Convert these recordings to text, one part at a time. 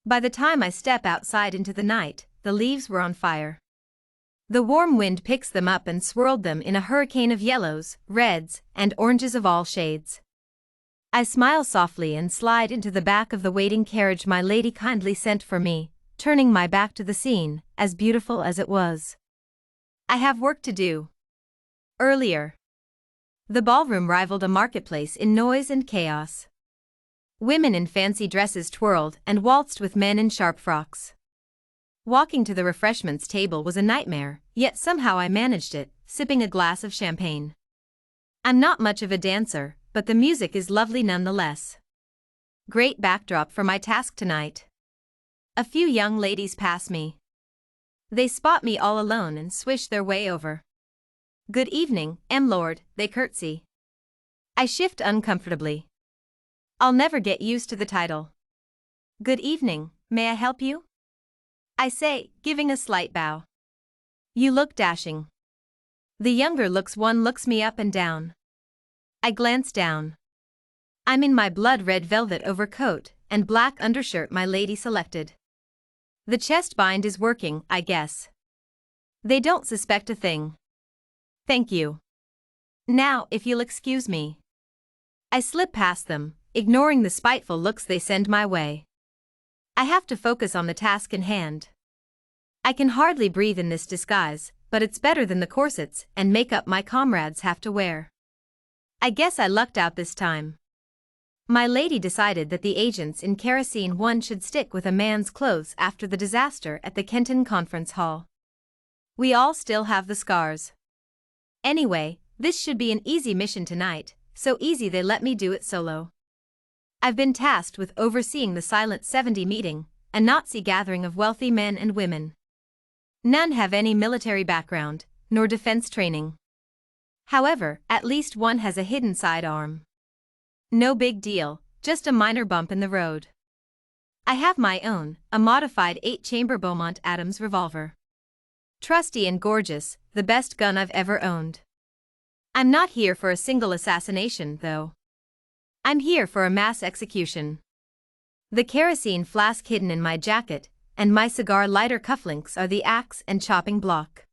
By the time I step outside into the night, the leaves were on fire. The warm wind picks them up and swirled them in a hurricane of yellows, reds, and oranges of all shades. I smile softly and slide into the back of the waiting carriage my lady kindly sent for me, turning my back to the scene, as beautiful as it was. I have work to do. Earlier, the ballroom rivaled a marketplace in noise and chaos. Women in fancy dresses twirled and waltzed with men in sharp frocks. Walking to the refreshments table was a nightmare, yet somehow I managed it, sipping a glass of champagne. I'm not much of a dancer, but the music is lovely nonetheless. Great backdrop for my task tonight. A few young ladies pass me. They spot me all alone and swish their way over. "Good evening, Lord," they curtsy. I shift uncomfortably. I'll never get used to the title. "Good evening, may I help you?" I say, giving a slight bow. "You look dashing." The younger looks me up and down. I glance down. I'm in my blood-red velvet overcoat and black undershirt my lady selected. The chest bind is working, I guess. They don't suspect a thing. Thank you. Now, if you'll excuse me. I slip past them, ignoring the spiteful looks they send my way. I have to focus on the task in hand. I can hardly breathe in this disguise, but it's better than the corsets and makeup my comrades have to wear. I guess I lucked out this time. My lady decided that the agents in Kerosene 1 should stick with a man's clothes after the disaster at the Kenton Conference Hall. We all still have the scars. Anyway, this should be an easy mission tonight, so easy they let me do it solo. I've been tasked with overseeing the Silent 70 meeting, a Nazi gathering of wealthy men and women. None have any military background, nor defense training. However, at least one has a hidden sidearm. No big deal, just a minor bump in the road. I have my own, a modified 8-chamber Beaumont Adams revolver. Trusty and gorgeous, the best gun I've ever owned. I'm not here for a single assassination, though. I'm here for a mass execution. The kerosene flask hidden in my jacket, and my cigar lighter cufflinks are the axe and chopping block.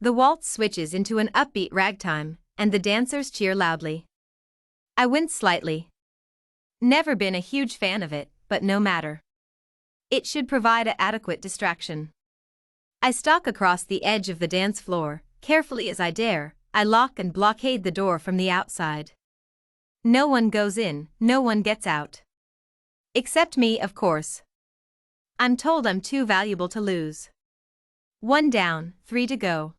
The waltz switches into an upbeat ragtime, and the dancers cheer loudly. I wince slightly. Never been a huge fan of it, but no matter. It should provide an adequate distraction. I stalk across the edge of the dance floor, carefully as I dare. I lock and blockade the door from the outside. No one goes in, no one gets out. Except me, of course. I'm told I'm too valuable to lose. 1 down, 3 to go.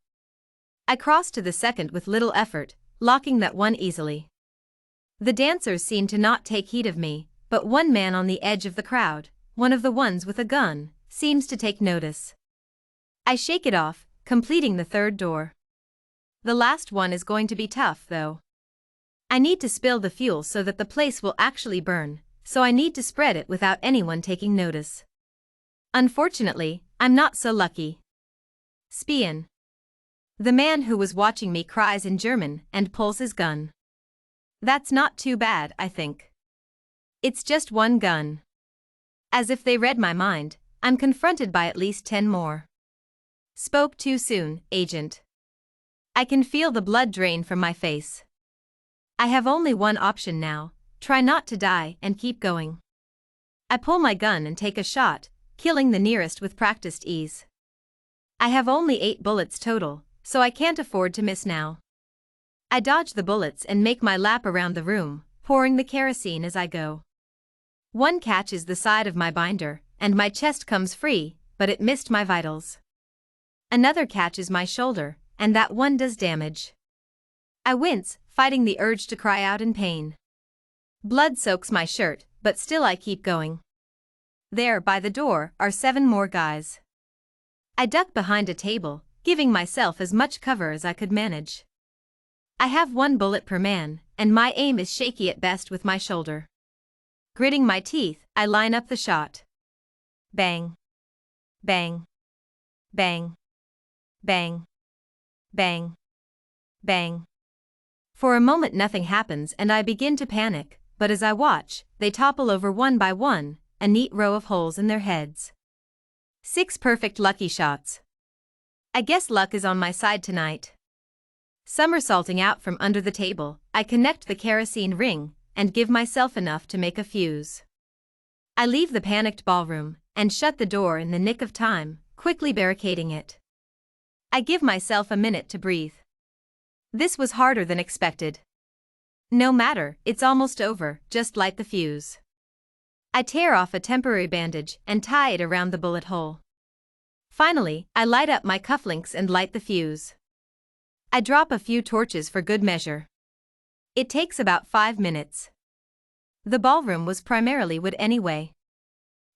I cross to the second with little effort, locking that one easily. The dancers seem to not take heed of me, but one man on the edge of the crowd, one of the ones with a gun, seems to take notice. I shake it off, completing the 3rd door. The last one is going to be tough, though. I need to spill the fuel so that the place will actually burn, so I need to spread it without anyone taking notice. Unfortunately, I'm not so lucky. Spion. The man who was watching me cries in German and pulls his gun. That's not too bad, I think. It's just one gun. As if they read my mind, I'm confronted by at least 10 more. Spoke too soon, agent. I can feel the blood drain from my face. I have only one option now, try not to die and keep going. I pull my gun and take a shot, killing the nearest with practiced ease. I have only 8 bullets total, so I can't afford to miss now. I dodge the bullets and make my lap around the room, pouring the kerosene as I go. One catches the side of my binder, and my chest comes free, but it missed my vitals. Another catches my shoulder, and that one does damage. I wince, fighting the urge to cry out in pain. Blood soaks my shirt, but still I keep going. There, by the door, are 7 more guys. I duck behind a table, giving myself as much cover as I could manage. I have 1 bullet per man, and my aim is shaky at best with my shoulder. Gritting my teeth, I line up the shot. Bang. Bang. Bang. Bang. Bang. Bang. For a moment nothing happens and I begin to panic, but as I watch, they topple over one by one, a neat row of holes in their heads. 6 perfect lucky shots. I guess luck is on my side tonight. Somersaulting out from under the table, I connect the kerosene ring and give myself enough to make a fuse. I leave the panicked ballroom and shut the door in the nick of time, quickly barricading it. I give myself a minute to breathe. This was harder than expected. No matter, it's almost over, just light the fuse. I tear off a temporary bandage and tie it around the bullet hole. Finally, I light up my cufflinks and light the fuse. I drop a few torches for good measure. It takes about 5 minutes. The ballroom was primarily wood anyway.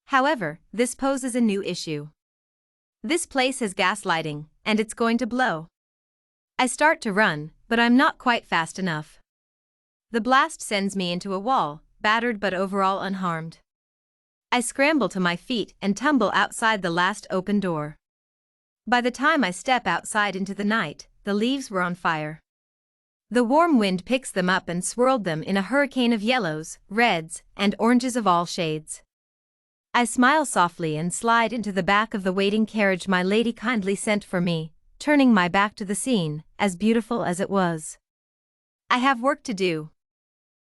However, this poses a new issue. This place has gas lighting, and it's going to blow. I start to run, but I'm not quite fast enough. The blast sends me into a wall, battered but overall unharmed. I scramble to my feet and tumble outside the last open door. By the time I step outside into the night, the leaves were on fire. The warm wind picks them up and swirled them in a hurricane of yellows, reds, and oranges of all shades. I smile softly and slide into the back of the waiting carriage my lady kindly sent for me, turning my back to the scene, as beautiful as it was. I have work to do.